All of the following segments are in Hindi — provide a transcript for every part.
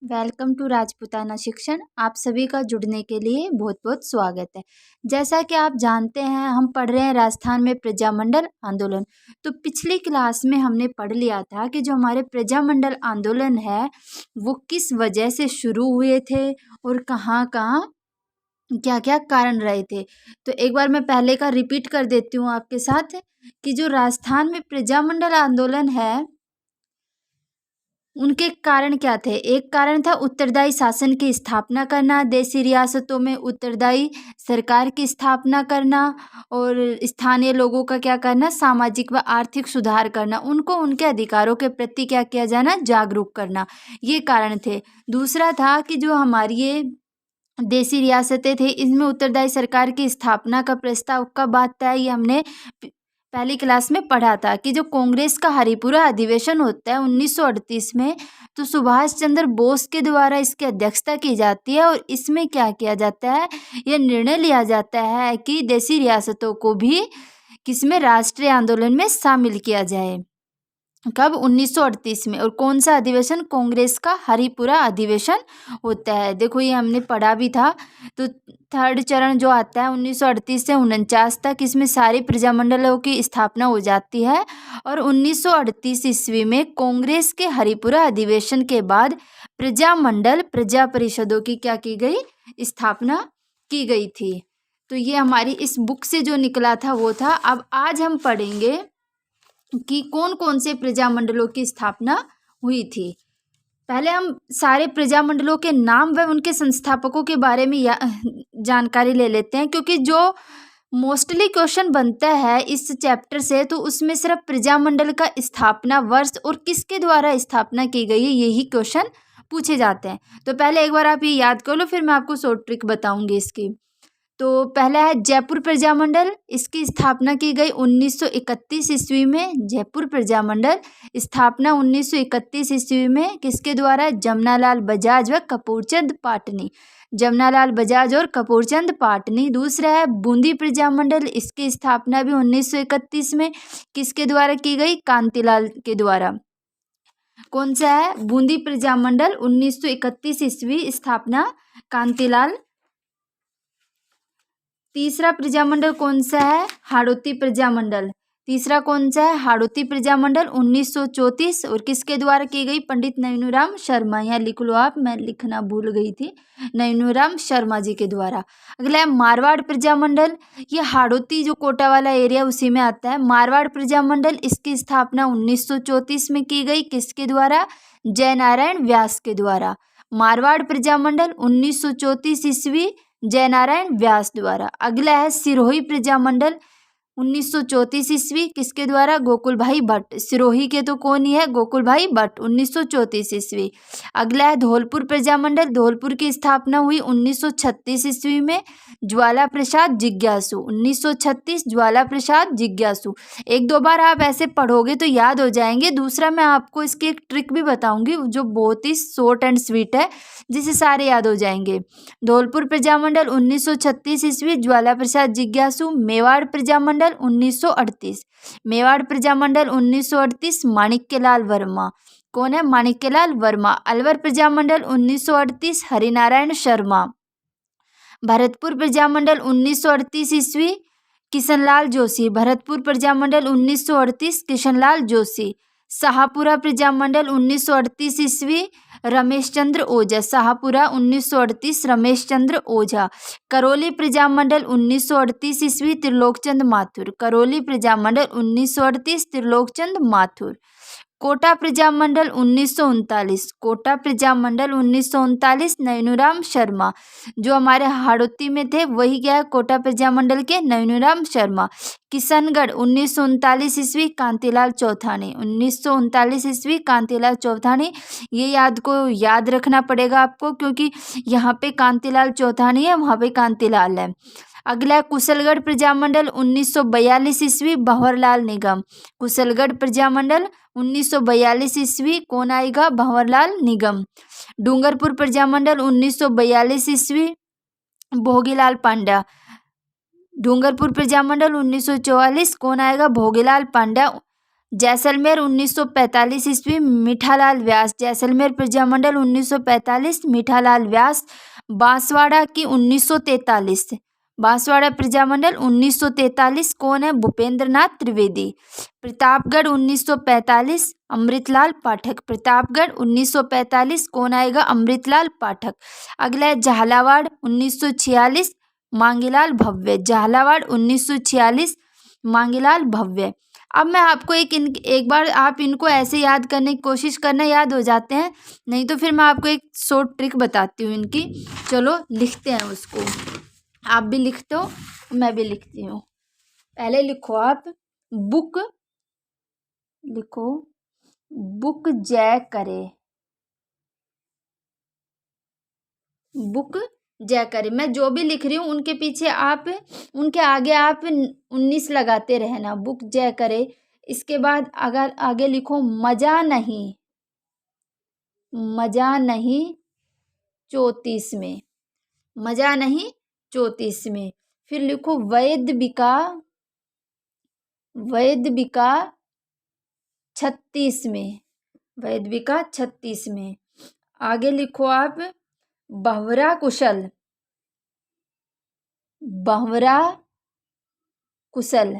वेलकम टू राजपूताना शिक्षण। आप सभी का जुड़ने के लिए बहुत बहुत स्वागत है। जैसा कि आप जानते हैं, हम पढ़ रहे हैं राजस्थान में प्रजामंडल आंदोलन। तो पिछली क्लास में हमने पढ़ लिया था कि जो हमारे प्रजामंडल आंदोलन है वो किस वजह से शुरू हुए थे और कहाँ कहाँ क्या क्या कारण रहे थे। तो एक बार मैं पहले का रिपीट कर देती हूँ आपके साथ कि जो राजस्थान में प्रजामंडल आंदोलन है उनके कारण क्या थे। एक कारण था उत्तरदायी शासन की स्थापना करना, देशी रियासतों में उत्तरदायी सरकार की स्थापना करना और स्थानीय लोगों का क्या करना, सामाजिक व आर्थिक सुधार करना, उनको उनके अधिकारों के प्रति क्या किया जाना, जागरूक करना। ये कारण थे। दूसरा था कि जो हमारी ये देशी रियासतें थे इनमें उत्तरदायी सरकार की स्थापना का प्रस्ताव कब आता है, ये हमने पहली क्लास में पढ़ा था कि जो कांग्रेस का हरिपुरा अधिवेशन होता है 1938 में, तो सुभाष चंद्र बोस के द्वारा इसकी अध्यक्षता की जाती है और इसमें क्या किया जाता है, यह निर्णय लिया जाता है कि देशी रियासतों को भी किसमें, राष्ट्रीय आंदोलन में शामिल किया जाए। कब? 1938 में। और कौन सा अधिवेशन? कांग्रेस का हरिपुरा अधिवेशन होता है। देखो ये हमने पढ़ा भी था। तो थर्ड चरण जो आता है 1938 से 49 तक, इसमें सारे प्रजामंडलों की स्थापना हो जाती है। और 1938 ईस्वी में कांग्रेस के हरिपुरा अधिवेशन के बाद प्रजामंडल प्रजा परिषदों की क्या की गई, स्थापना की गई थी। तो ये हमारी इस बुक से जो निकला था वो था। अब आज हम पढ़ेंगे कि कौन कौन से प्रजामंडलों की स्थापना हुई थी। पहले हम सारे प्रजामंडलों के नाम व उनके संस्थापकों के बारे में जानकारी ले लेते हैं, क्योंकि जो मोस्टली क्वेश्चन बनता है इस चैप्टर से, तो उसमें सिर्फ प्रजामंडल का स्थापना वर्ष और किसके द्वारा स्थापना की गई है यही क्वेश्चन पूछे जाते हैं। तो पहले एक बार आप ये याद कर लो, फिर मैं आपको शॉर्ट ट्रिक बताऊंगी इसकी। तो पहला है जयपुर प्रजामंडल। इसकी स्थापना की गई 1931 ईस्वी में। जयपुर प्रजामंडल स्थापना 1931 ईस्वी में किसके द्वारा? जमनालाल बजाज व कपूरचंद पाटनी। जमनालाल बजाज और कपूरचंद पाटनी। दूसरा है बूंदी प्रजामंडल। इसकी स्थापना भी 1931 में किसके द्वारा की गई? कांतिलाल के द्वारा। कौन सा है? बूंदी प्रजामंडल 1931 ईस्वी, स्थापना कांतिलाल। तीसरा प्रजामंडल कौन सा है? हाड़ौती प्रजामंडल। तीसरा कौन सा है? हाड़ौती प्रजामंडल 1934 और किसके द्वारा की गई? पंडित नैनूराम शर्मा। यहाँ लिख लो आप, मैं लिखना भूल गई थी। नैनूराम शर्मा जी के द्वारा। अगला है मारवाड़ प्रजामंडल। ये हाड़ौती जो कोटा वाला एरिया उसी में आता है। मारवाड़ प्रजामंडल, इसकी स्थापना 1934 में की गई। किसके द्वारा? जयनारायण व्यास के द्वारा। मारवाड़ प्रजामंडल 1934 ईस्वी, जयनारायण व्यास द्वारा। अगला है सिरोही प्रजामंडल 1934 ईस्वी, किसके द्वारा? गोकुल भाई भट्ट। सिरोही के तो कौन ही है? गोकुल भाई भट्ट, 1934 ईस्वी। अगला है धौलपुर प्रजामंडल। धौलपुर की स्थापना हुई 1936 ईस्वी में। ज्वाला प्रसाद जिज्ञासु, 1936, ज्वाला प्रसाद जिज्ञासु। एक दो बार आप ऐसे पढ़ोगे तो याद हो जाएंगे। दूसरा मैं आपको इसकी एक ट्रिक भी बताऊंगी जो बहुत ही शॉर्ट एंड स्वीट है, जिसे सारे याद हो जाएंगे। धौलपुर प्रजामंडल 1936 ईस्वी, ज्वाला प्रसाद जिज्ञासु। मेवाड़ प्रजामंडल 1938। मेवाड़ प्रजामंडल 1938, माणिक्यलाल वर्मा। कौन है? माणिक्यलाल वर्मा। अलवर प्रजामंडल 1938, हरिनारायण शर्मा। भरतपुर प्रजामंडल 1938 ईस्वी, किशनलाल जोशी। भरतपुर प्रजामंडल 1938, किशनलाल जोशी। शाहपुरा प्रजामंडल 1938 ईस्वी, रमेश चंद्र ओझा। शाहपुरा 1938, रमेश चंद्र ओझा। करौली प्रजामंडल 1938 ईस्वी, त्रिलोकचंद माथुर। करौली प्रजामंडल 1938, त्रिलोकचंद माथुर। कोटा प्रजामंडल 1939। कोटा प्रजामंडल 1939, नैनूराम शर्मा। जो हमारे हाड़ौती में थे वही क्या है? कोटा प्रजामंडल के नैनूराम शर्मा। किशनगढ़ 1939 ईस्वी, कांतिलाल चौथानी। 1939 ईस्वी, कांतिलाल चौथानी। ये याद रखना पड़ेगा आपको, क्योंकि यहाँ पे कांतिलाल चौथानी है, वहाँ पे कांतिलाल है। अगला है कुशलगढ़ प्रजामंडल 1942 ईस्वी, भंवरलाल निगम। कुशलगढ़ प्रजामंडल 1942 ईस्वी, कौन आएगा? भंवरलाल निगम। डूंगरपुर प्रजामंडल 1942 ईस्वी, भोगीलाल पांड्या। डूंगरपुर प्रजामंडल 1944, कौन आएगा? भोगीलाल पांड्या। जैसलमेर 1945 ईस्वी मीठालाल व्यास, जैसलमेर प्रजामंडल 1945 मीठालाल व्यास। बांसवाड़ा की 1943, बांसवाड़ा प्रजामंडल 1943 कौन है? भूपेंद्र नाथ त्रिवेदी। प्रतापगढ़ 1945 अमृतलाल पाठक, प्रतापगढ़ 1945 कौन आएगा? अमृतलाल पाठक। अगला है झालावाड़ 1946 मांगीलाल भव्य, झालावाड़ 1946 मांगीलाल भव्य। अब मैं आपको एक बार आप इनको ऐसे याद करने की कोशिश करना, याद हो जाते हैं, नहीं तो फिर मैं आपको एक शॉर्ट ट्रिक बताती हूँ इनकी। चलो लिखते हैं उसको, आप भी लिखते हो मैं भी लिखती हूँ। पहले लिखो आप बुक, लिखो बुक जय करे, बुक जय करे। मैं जो भी लिख रही हूँ उनके पीछे आप, उनके आगे आप 19 लगाते रहना, बुक जय करे। इसके बाद अगर आगे लिखो मजा नहीं, मजा नहीं 34 में, मजा नहीं 34 में। फिर लिखो वैद बिका, वैद बिका 36 में, वैद बिका 36 में। आगे लिखो आप बहुरा कुशल, बहुरा कुशल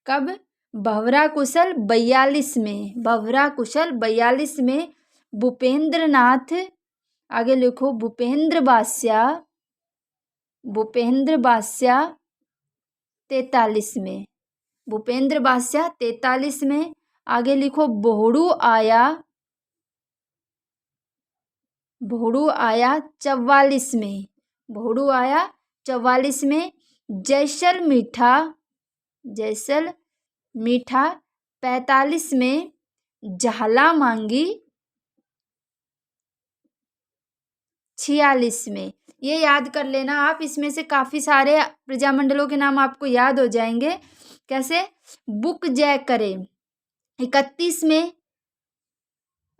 कब? बहुरा कुशल 42 में, बहुरा कुशल 42 में। भूपेंद्र नाथ, आगे लिखो भूपेंद्र बास्या, भूपेंद्र बास्या 43 में, भूपेंद्र बास्या 43 में। आगे लिखो बोहड़ू आया, बोहड़ू आया 44 में, बोहड़ू आया 44 में। जैसल मीठा, जैसल मीठा 45 में। झाला मांगी 46 में। ये याद कर लेना आप, इसमें से काफ़ी सारे प्रजामंडलों के नाम आपको याद हो जाएंगे। कैसे? बुक जय करे 31 में।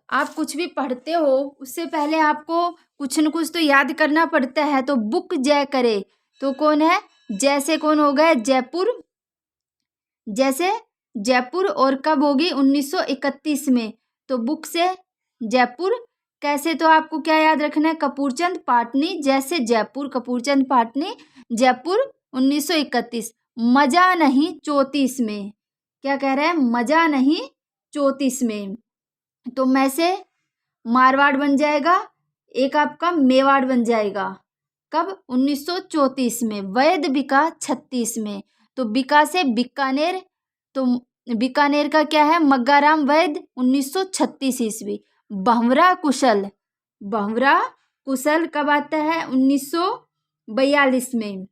आप कुछ भी पढ़ते हो उससे पहले आपको कुछ न कुछ तो याद करना पड़ता है। तो बुक जय करे तो कौन है? जैसे कौन हो गया? जयपुर, जैसे जयपुर। और कब होगी? 1931 में। तो बुक से जयपुर। कैसे? तो आपको क्या याद रखना है? कपूरचंद पाटनी, जैसे जयपुर, कपूरचंद पाटनी जयपुर 1931। मजा नहीं 34 में। क्या कह रहा है? मजा नहीं 34 में। तो मैं से मारवाड़ बन जाएगा, एक आपका मेवाड़ बन जाएगा। कब? 1934 में। वैद बिका 36 में। तो बिका से बीकानेर, तो बीकानेर का क्या है? मग्गाराम वैद 1936 ईस्वी। बहुरा कुशल, बहुरा कुशल कब आता है? 1942 में।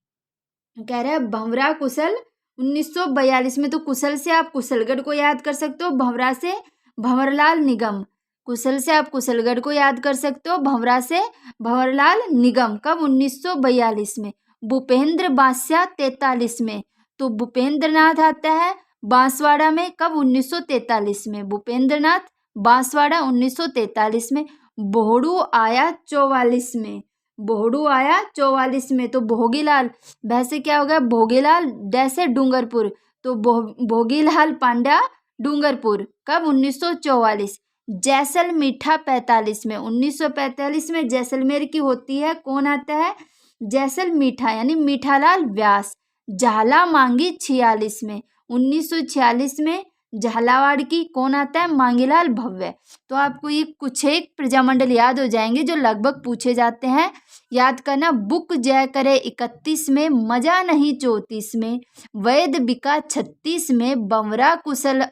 कह रहा है बहुरा कुशल 1942 में। तो कुशल से आप कुशलगढ़ को याद कर सकते हो, भंवरा से भंवरलाल निगम। कुशल से आप कुशलगढ़ को याद कर सकते हो, भंवरा से भंवरलाल निगम। कब? 1942 में। भूपेंद्र बास्या 43 में। तो भूपेंद्र नाथ आता है बांसवाड़ा में। कब? 1943 में। भूपेंद्र नाथ बांसवाड़ा 1943 में। बोहड़ू आया 44 में, बोहड़ू आया 44 में। तो भोगीलाल, वैसे क्या होगा? भोगीलाल जैसे डूंगरपुर, तो भोगीलाल पांड्या डूंगरपुर। कब? 1944। जैसल मीठा 45 में। 1945 में जैसलमेर की होती है, कौन आता है? जैसल मीठा यानी मीठालाल व्यास। झाला मांगी 46 में। 1946 में झालावाड़ की कौन आता है? मांगीलाल भव्य। तो आपको ये कुछ एक प्रजामंडल याद हो जाएंगे जो लगभग पूछे जाते हैं। याद करना, बुक जय करे 31 में, मजा नहीं 34 में, वैद बिका 36 में, बमरा कुशल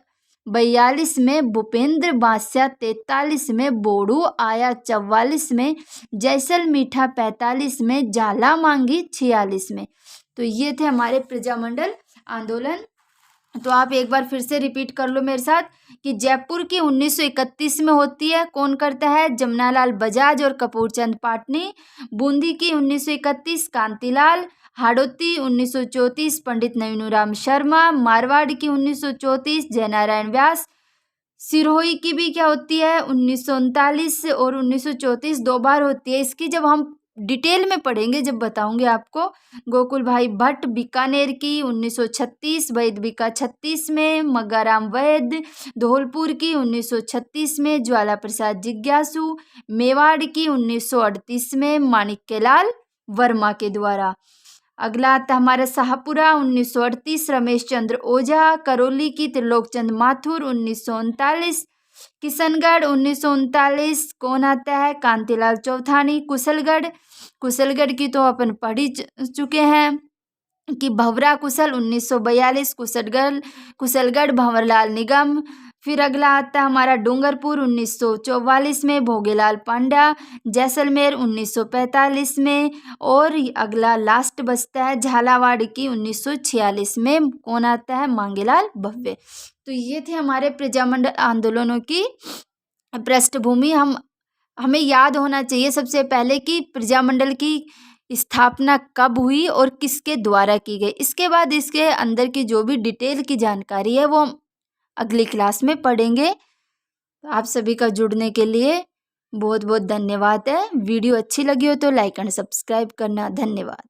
42 में, भूपेंद्र बास्या 43 में, बोड़ू आया 44 में, जैसल मीठा 45 में, झाला मांगी 46 में। तो ये थे हमारे प्रजामंडल आंदोलन। तो आप एक बार फिर से रिपीट कर लो मेरे साथ कि जयपुर की 1931 में होती है, कौन करता है? जमनालाल बजाज और कपूरचंद पाटनी। बूंदी की 1931 कांतिलाल। हाड़ौती 1934 पंडित नैनूराम शर्मा। मारवाड़ की 1934 जयनारायण व्यास। सिरोही की भी क्या होती है? 1939 और 1934 दो बार होती है। इसकी जब हम डिटेल में पढ़ेंगे जब बताऊंगे आपको। गोकुल भाई भट्ट बीकानेर की 1936, वैद बीका 36 में, मग्गाराम वैद धौलपुर की 1936 में, ज्वाला प्रसाद जिज्ञासु मेवाड़ की 1938 में माणिक्यलाल वर्मा के द्वारा। अगला आता हमारा शाहपुरा 1938, रमेश चंद्र ओझा। करौली की त्रिलोकचंद माथुर 1939। किशनगढ़ 1939 कौन आता है? कांतिलाल चौथानी। कुशलगढ़ की तो अपन पढ़ ही चुके हैं कि भंवरा कुशल 1942, कुशलगढ़ भंवरलाल निगम। फिर अगला आता है हमारा डूंगरपुर 1944 में भोगेलाल पांड्या। जैसलमेर 1945 में। और अगला लास्ट बचता है झालावाड़ की 1946 में, कौन आता है? मांगेलाल भव्य। तो ये थे हमारे प्रजामंडल आंदोलनों की पृष्ठभूमि। हमें याद होना चाहिए सबसे पहले कि प्रजामंडल की स्थापना कब हुई और किसके द्वारा की गई। इसके बाद इसके अंदर की जो भी डिटेल की जानकारी है वो हम अगली क्लास में पढ़ेंगे। तो आप सभी का जुड़ने के लिए बहुत बहुत धन्यवाद है। वीडियो अच्छी लगी हो तो लाइक एंड सब्सक्राइब करना। धन्यवाद।